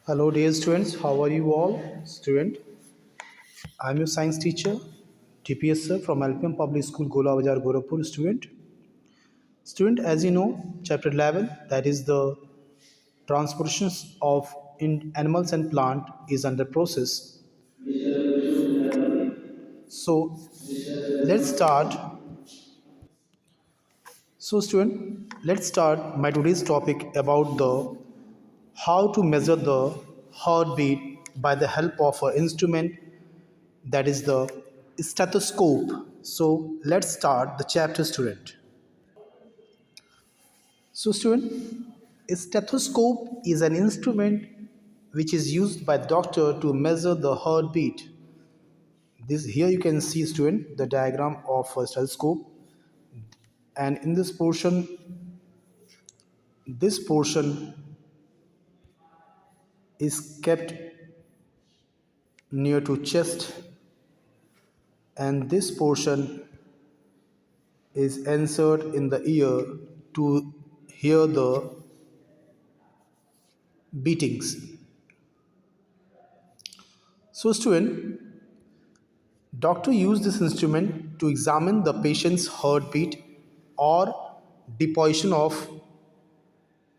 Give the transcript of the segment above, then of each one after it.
Hello, dear students. How are you all? Student, I'm your science teacher, TPS sir from LPM Public School, Gola Bazaar, Gorakhpur. Student, as you know, chapter 11, that is the transportations of in animals and plant, is under process. So let's start. So, student, let's start my today's topic about the how to measure the heartbeat by the help of an instrument, that is the stethoscope. So let's start the chapter, student. So, student, a stethoscope is an instrument which is used by the doctor to measure the heartbeat. This here you can see, student, the diagram of a stethoscope, and in this portion is kept near to chest, and this portion is inserted in the ear to hear the beatings. So, student, doctor use this instrument to examine the patient's heartbeat or deposition of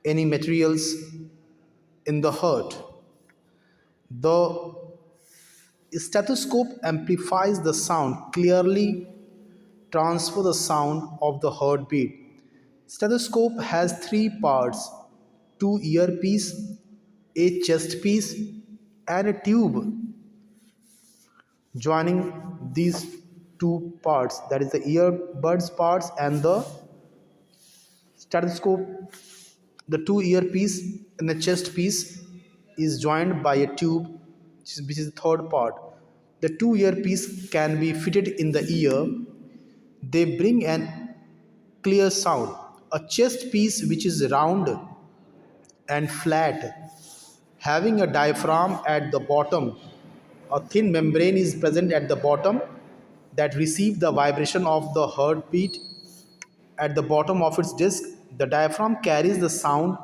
any materials in the heart. The stethoscope amplifies the sound, clearly transfer the sound of the heartbeat. Stethoscope has three parts: two earpiece, a chest piece, and a tube joining these two parts, that is the earbuds parts and the stethoscope. The two earpiece and the chest piece is joined by a tube, which is the third part. The two earpiece can be fitted in the ear. They bring an clear sound. A chest piece, which is round and flat, having a diaphragm at the bottom. A thin membrane is present at the bottom that receives the vibration of the heartbeat. At the bottom of its disc, the diaphragm carries the sound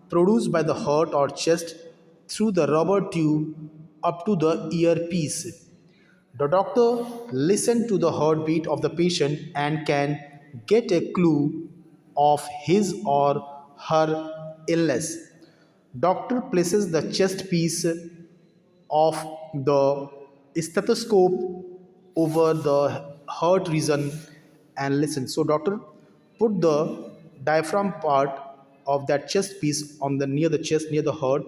produced by the heart or chest through the rubber tube up to the earpiece. The doctor listens to the heartbeat of the patient and can get a clue of his or her illness. Doctor places the chest piece of the stethoscope over the heart region and listen. So doctor put the diaphragm part of that chest piece on the near the chest, near the heart,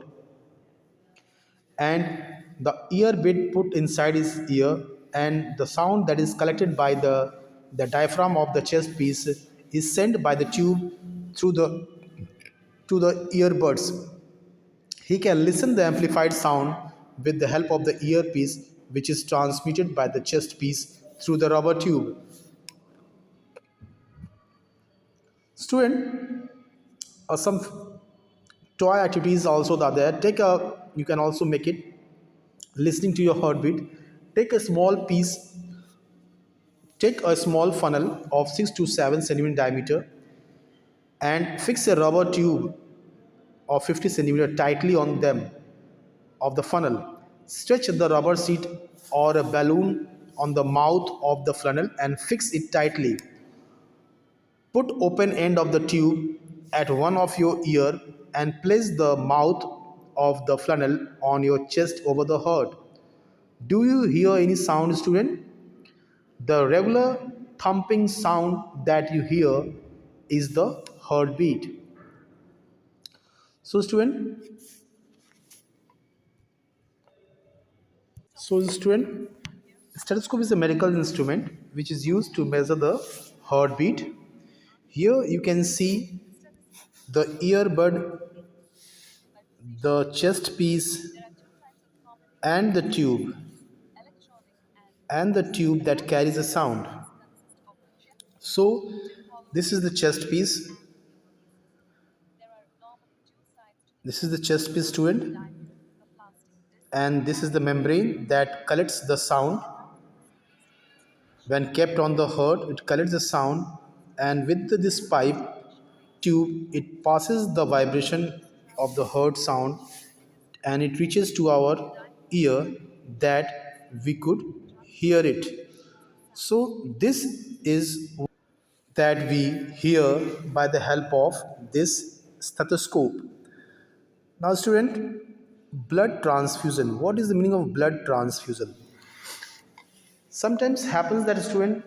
and the ear bit put inside his ear, and the sound that is collected by the diaphragm of the chest piece is sent by the tube through the to the earbuds. He can listen the amplified sound with the help of the earpiece, which is transmitted by the chest piece through the rubber tube. Student, some toy activities also are there. You can also make it listening to your heartbeat. Take a small piece, take a small funnel of 6 to 7 centimeter diameter and fix a rubber tube of 50 centimeter tightly on them of the funnel. Stretch the rubber sheet or a balloon on the mouth of the funnel and fix it tightly. Put open end of the tube at one of your ear and place the mouth of the funnel on your chest over the heart. Do you hear any sound, student? The regular thumping sound that you hear is the heartbeat. So, student, stethoscope is a medical instrument which is used to measure the heartbeat. Here you can see the earbud, the chest piece, and the tube that carries a sound. So this is the chest piece. This is the chest piece, student, and this is the membrane that collects the sound. When kept on the heart, it collects the sound, and with this pipe tube, it passes the vibration of the heart sound and it reaches to our ear that we could hear it. So this is that we hear by the help of this stethoscope. Now student, blood transfusion. What is the meaning of blood transfusion? Sometimes happens that student,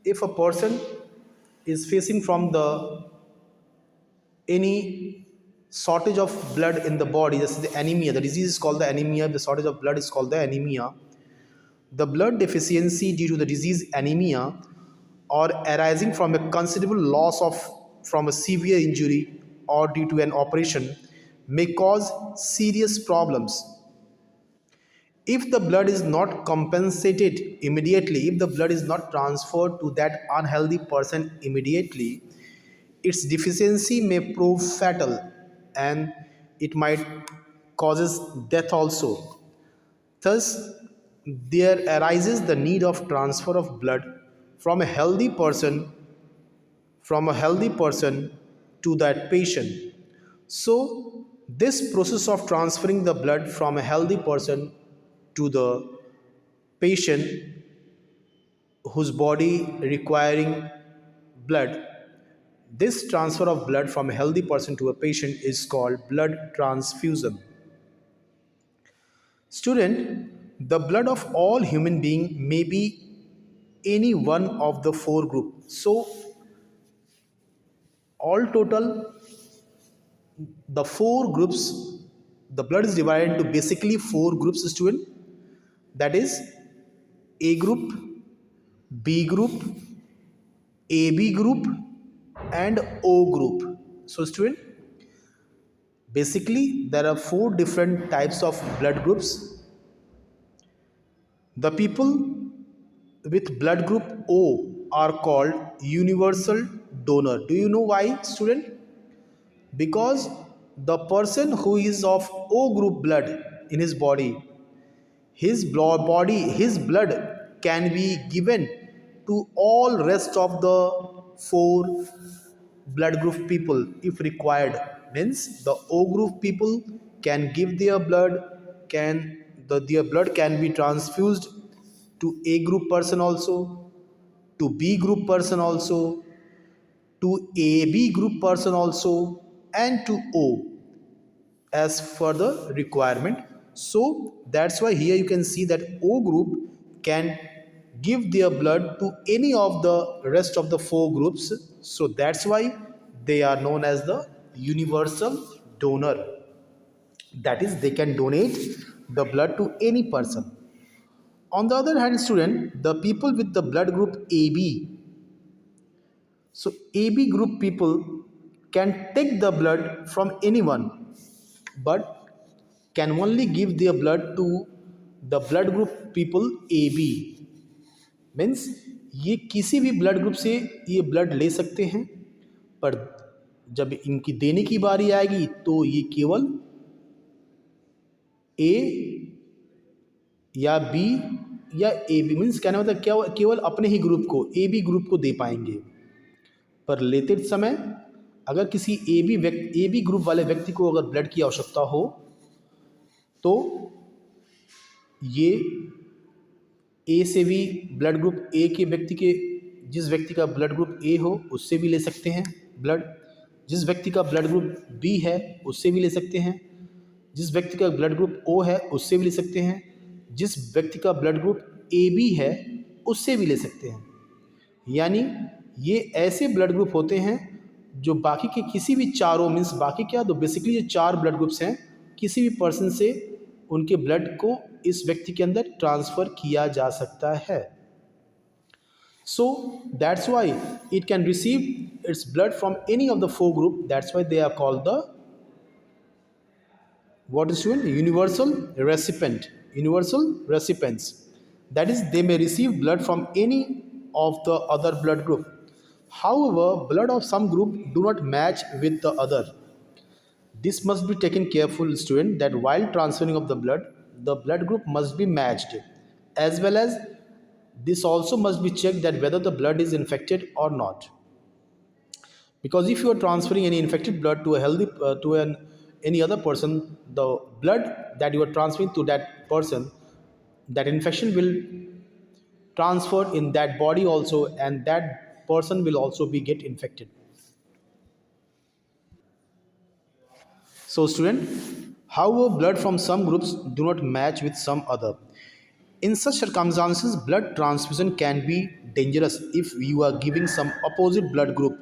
if a person is facing from the any shortage of blood in the body, this is the anemia, the disease is called the anemia, the shortage of blood is called the anemia. The blood deficiency due to the disease anemia or arising from a considerable loss of from a severe injury or due to an operation may cause serious problems. If the blood is not compensated immediately, if the blood is not transferred to that unhealthy person immediately, its deficiency may prove fatal and it might causes death also. Thus, there arises the need of transfer of blood from a healthy person to that patient. So, this process of transferring the blood from a healthy person to the patient whose body requiring blood, this transfer of blood from a healthy person to a patient is called blood transfusion. Student, the blood of all human being may be any one of the four groups. So all total the four groups, the blood is divided into basically four groups student, that is A group, B group, AB group and O group. So student, basically there are four different types of blood groups. The people with blood group O are called universal donor. Do you know why student? Because the person who is of O group blood in his body, his blood can be given to all rest of the four blood group people if required. Means the O group people can give their blood, their blood can be transfused to A group person also, to B group person also, to AB group person also, and to O as for the requirement. So that's why here you can see that O group can give their blood to any of the rest of the four groups. So that's why they are known as the universal donor. That is, they can donate the blood to any person. On the other hand, student, the people with the blood group AB, so AB group people can take the blood from anyone, but can only give their blood to the blood group people AB. Means ये किसी भी blood group से ये blood ले सकते हैं, पर जब इनकी देने की बारी आएगी तो ये केवल ए या बी या ए बी, मीन्स कहने मतलब क्या, केवल अपने ही ग्रुप को ए बी ग्रुप को दे पाएंगे। पर लेते समय अगर किसी ए बी ग्रुप वाले व्यक्ति को अगर ब्लड की आवश्यकता हो तो ये ए से भी ब्लड ग्रुप ए के व्यक्ति के, जिस व्यक्ति का ब्लड ग्रुप ए हो उससे भी ले सकते हैं ब्लड, जिस व्यक्ति का ब्लड ग्रुप बी है उससे भी ले सकते हैं, जिस व्यक्ति का ब्लड ग्रुप ओ है उससे भी ले सकते हैं, जिस व्यक्ति का ब्लड ग्रुप ए बी है उससे भी ले सकते हैं। यानी ये ऐसे ब्लड ग्रुप होते हैं जो बाकी के किसी भी चारों, मीन्स बाकी क्या, तो बेसिकली जो चार ब्लड ग्रुप्स हैं किसी भी पर्सन से उनके ब्लड को इस व्यक्ति के अंदर ट्रांसफ़र किया जा सकता है। So that's why it can receive its blood from any of the four group, that's why they are called the what is doing universal recipients, that is they may receive blood from any of the other blood group. However, blood of some group do not match with the other. This must be taken careful student, that while transferring of the blood group must be matched, as well as this also must be checked that whether the blood is infected or not. Because if you are transferring any infected blood to a healthy to an any other person, the blood that you are transferring to that person, that infection will transfer in that body also, and that person will also be get infected. So student, however, blood from some groups do not match with some other. In such circumstances, blood transfusion can be dangerous if you are giving some opposite blood group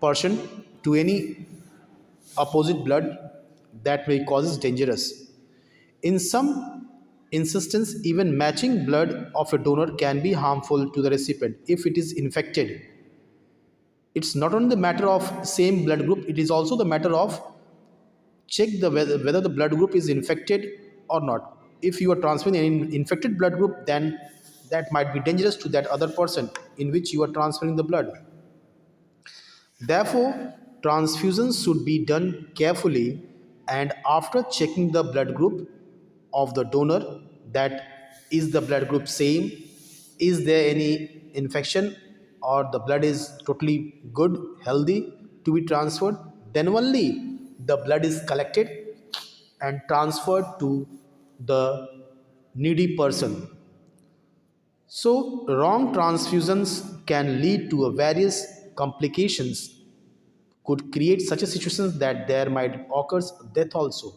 person to any opposite blood, that may causes dangerous. In some instances, even matching blood of a donor can be harmful to the recipient if it is infected. It's not only the matter of same blood group, it is also the matter of check the whether the blood group is infected or not. If you are transferring an infected blood group, then that might be dangerous to that other person in which you are transferring the blood. Therefore, transfusions should be done carefully and after checking the blood group of the donor, that is the blood group same, is there any infection, or the blood is totally good, healthy to be transferred, then only the blood is collected and transferred to the needy person. So, wrong transfusions can lead to a various complications, could create such a situations that there might occurs death also.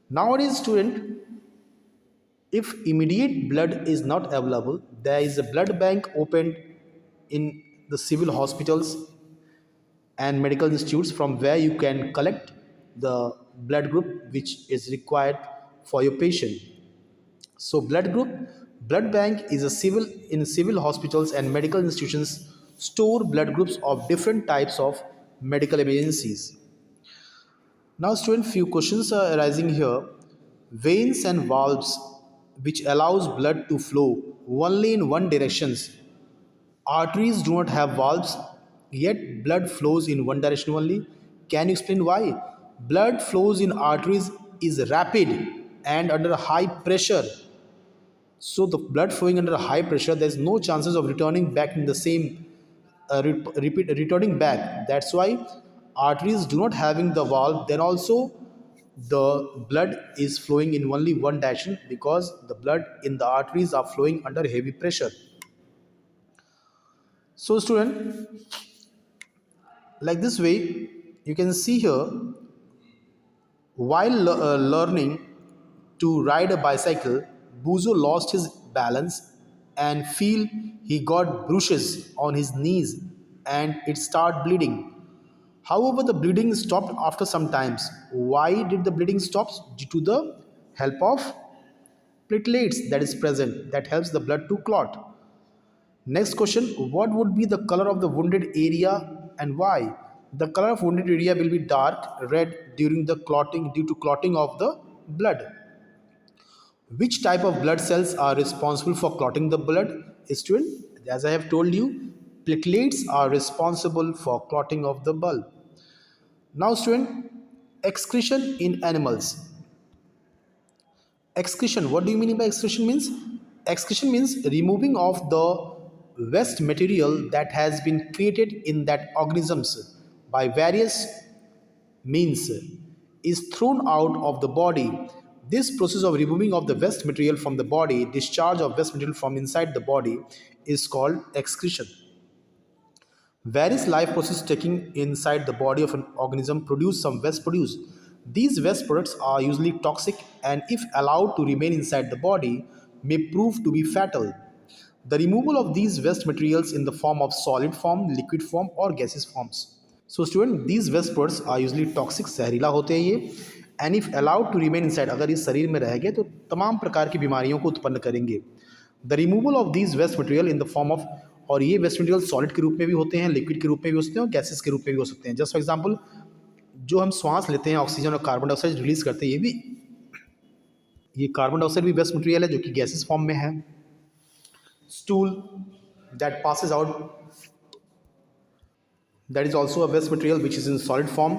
Nowadays, student, if immediate blood is not available, there is a blood bank opened in the civil hospitals and medical institutes from where you can collect the blood group which is required for your patient. So blood bank is a civil hospitals and medical institutions store blood groups of different types of medical emergencies. Now student, few questions are arising here. Veins and valves which allows blood to flow only in one directions. Arteries do not have valves, yet blood flows in one direction only. Can you explain why? Blood flows in arteries is rapid and under high pressure. So the blood flowing under high pressure, there's no chances of returning back in the same returning back. That's why arteries do not having the valve. Then also the blood is flowing in only one direction because the blood in the arteries are flowing under heavy pressure. So student, like this way, you can see here, while learning to ride a bicycle, Buzo lost his balance and feel he got bruises on his knees and it started bleeding. However, the bleeding stopped after some times. Why did the bleeding stop? Due to the help of platelets that is present that helps the blood to clot. Next question, what would be the color of the wounded area and why? The color of wounded area will be dark red during the clotting due to clotting of the blood. Which type of blood cells are responsible for clotting the blood? Student, as I have told you, platelets are responsible for clotting of the blood. Now student, excretion in animals. Excretion, what do you mean by excretion means? Excretion means removing of the waste material that has been created in that organisms by various means is thrown out of the body. This process of removing of the waste material from the body, discharge of waste material from inside the body, is called excretion. Various life processes taking inside the body of an organism produce some waste produce. These waste products are usually toxic and if allowed to remain inside the body may prove to be fatal. The removal of these waste materials in the form of solid form, liquid form or gaseous forms. So student, these waste products are usually toxic, जहरीला होते हैं ये, and if allowed to remain inside, अगर ये शरीर में रह गए तो तमाम प्रकार की बीमारियों को उत्पन्न करेंगे. The removal of these waste material in the form of, और ये वेस्ट मटेरियल सॉलिड के रूप में भी होते हैं, लिक्विड के रूप में भी हो सकते हैं और गैसेस के रूप में भी हो सकते हैं. जस्ट फॉर एग्जांपल, जो हम श्वास लेते हैं ऑक्सीजन और कार्बन डाइऑक्साइड रिलीज करते हैं, ये कार्बन डाइऑक्साइड भी वेस्ट मटेरियल है जो कि गैसेस फॉर्म में है. Stool that passes out, that is also a waste material which is in solid form,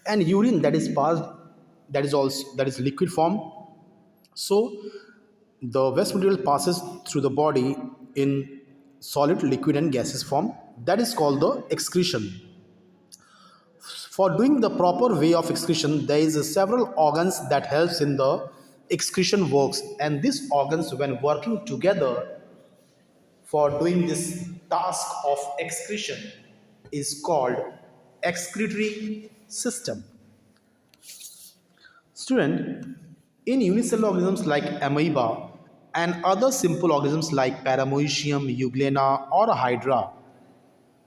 and urine that is passed, that is liquid form. So the waste material passes through the body in solid, liquid and gaseous form, that is called the excretion. For doing the proper way of excretion, there is several organs that helps in the excretion works, and these organs when working together for doing this task of excretion is called excretory system. Student, in unicellular organisms like amoeba and other simple organisms like paramoecium, euglena or hydra.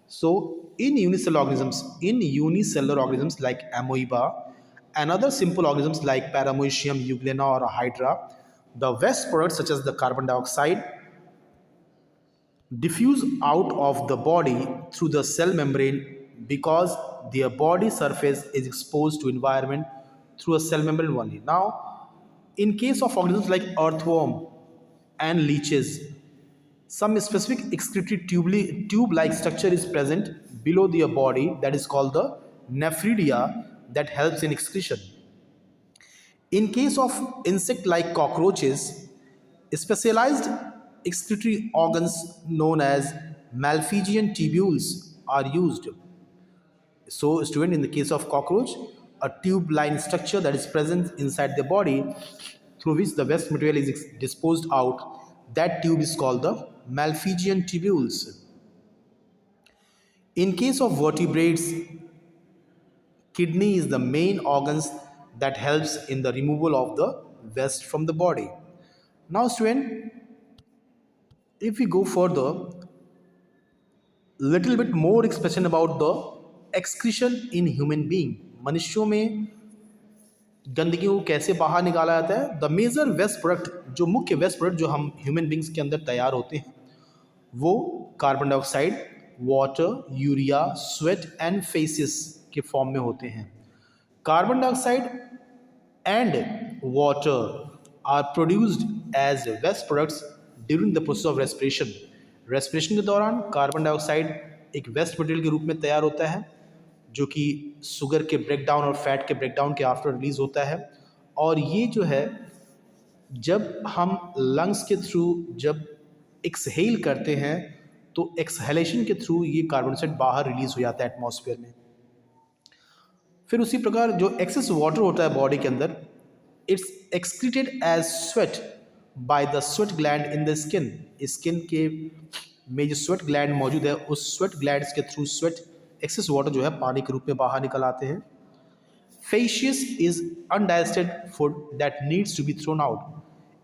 So in unicellular organisms like amoeba and other simple organisms like paramoecium, euglena or hydra, the waste products such as the carbon dioxide diffuse out of the body through the cell membrane because their body surface is exposed to environment through a cell membrane only. Now, in case of organisms like earthworm and leeches, some specific excretory tube-like structure is present below their body that is called the nephridia that helps in excretion. In case of insect like cockroaches, specialized excretory organs known as malphigian tubules are used. So, student, in the case of cockroach, a tube-line structure that is present inside the body through which the waste material is disposed out, that tube is called the malphigian tubules. In case of vertebrates, kidney is the main organs that helps in the removal of the waste from the body. Now, student, if we go further, little bit more expression about the excretion in human being, मनुष्यों में गंदगी को कैसे बाहर निकाला जाता है. The major waste product, जो मुख्य वेस्ट प्रोडक्ट जो हम ह्यूमन बींग्स के अंदर तैयार होते हैं, वो carbon dioxide, water, urea, sweat and faces के फॉर्म में होते हैं. Carbon dioxide and water are produced as waste products during the process of respiration. Respiration के दौरान कार्बन डाइऑक्साइड एक वेस्ट मटेरियल के रूप में तैयार होता है जो कि शुगर के ब्रेकडाउन और फैट के ब्रेकडाउन के आफ्टर रिलीज होता है. और ये जो है जब हम लंग्स के थ्रू जब एक्सहेल करते हैं तो एक्सहेलेशन के थ्रू ये कार्बन डाइऑक्साइड बाहर रिलीज हो जाता है एटमॉस्फेयर में. फिर उसी प्रकार जो एक्सेस वाटर होता है बॉडी के अंदर, it's excreted as sweat by the sweat gland in the skin. Skin के में जो स्वेट ग्लैंड मौजूद है, उस स्वेट ग्लैंड्स के थ्रू स्वेट एक्सेस वाटर जो है पानी के रूप में बाहर निकल आते हैं. Faeces is undigested food that needs to be thrown out.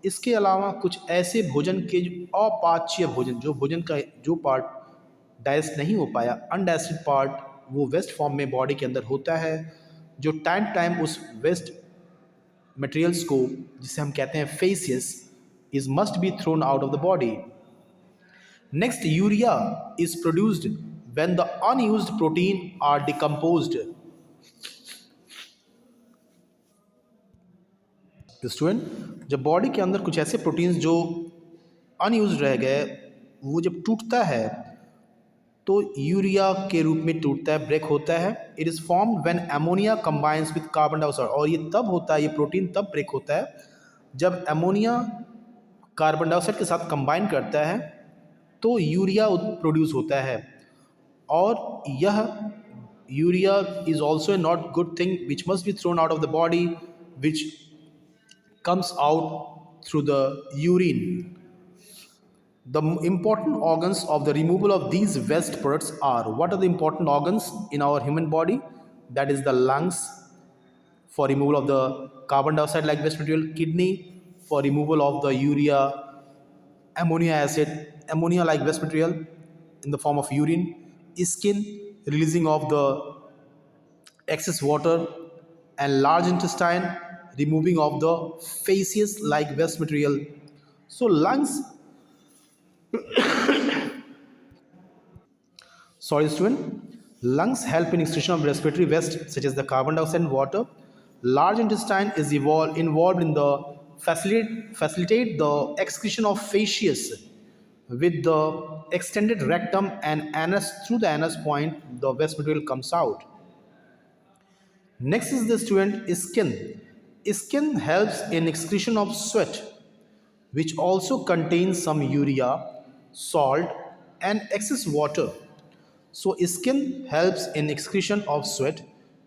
इसके अलावा कुछ ऐसे भोजन के अपाच्य भोजन, जो भोजन का जो पार्ट डाइजेस्ट नहीं हो पाया, अनडाइजेस्टेड पार्ट, वो वेस्ट फॉर्म में बॉडी के अंदर होता है, जो टाइम टाइम उस वेस्ट मटेरियल्स को, जिसे हम कहते हैं faeces, is must be thrown out of the body. Next, urea is produced when the unused protein are decomposed. Student, जब बॉडी के अंदर कुछ ऐसे प्रोटीन्स जो अनयूज्ड रह गए, वो जब टूटता है तो यूरिया के रूप में टूटता है, ब्रेक होता है. It is formed when ammonia combines with carbon dioxide. और ये तब होता है, ये प्रोटीन तब ब्रेक होता है जब अमोनिया कार्बन डाइऑक्साइड के साथ कंबाइन करता है तो यूरिया प्रोड्यूस होता है. और यह urea is also a not good thing which must be thrown out of the body, which comes out through the urine. The important organs of the removal of these waste products are, what are the important organs in our human body? That is the lungs for removal of the carbon dioxide like waste material, kidney for removal of the urea, ammonia like waste material in the form of urine, skin releasing of the excess water, and large intestine removing of the feces like waste material. So lungs help in excretion of respiratory waste such as the carbon dioxide and water. Large intestine is involved in the facilitate the excretion of feces with the extended rectum and anus. Through the anus point the waste material comes out. Next is the student skin. Skin helps in excretion of sweat, which also contains some urea, salt, and excess water. So, skin helps in excretion of sweat,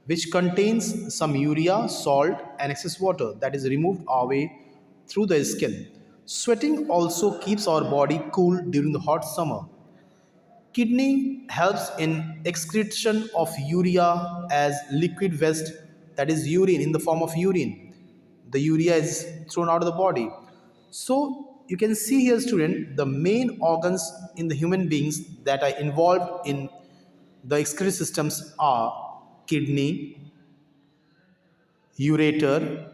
which contains some urea, salt, and excess water that is removed away through the skin. Sweating also keeps our body cool during the hot summer. Kidney helps in excretion of urea as liquid waste, that is urine in the form of urine. The urea is thrown out of the body. So you can see here, student, the main organs in the human beings that are involved in the excretory systems are kidney, ureter,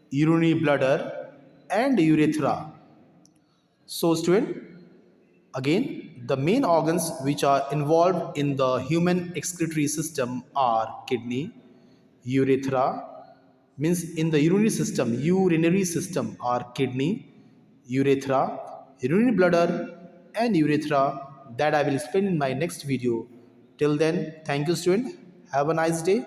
urinary bladder, and urethra. So student, again, the main organs which are involved in the human excretory system are kidney, urethra, means in the urinary system are kidney, urethra, urinary bladder, and urethra, that I will explain in my next video. Till then, thank you student. Have a nice day.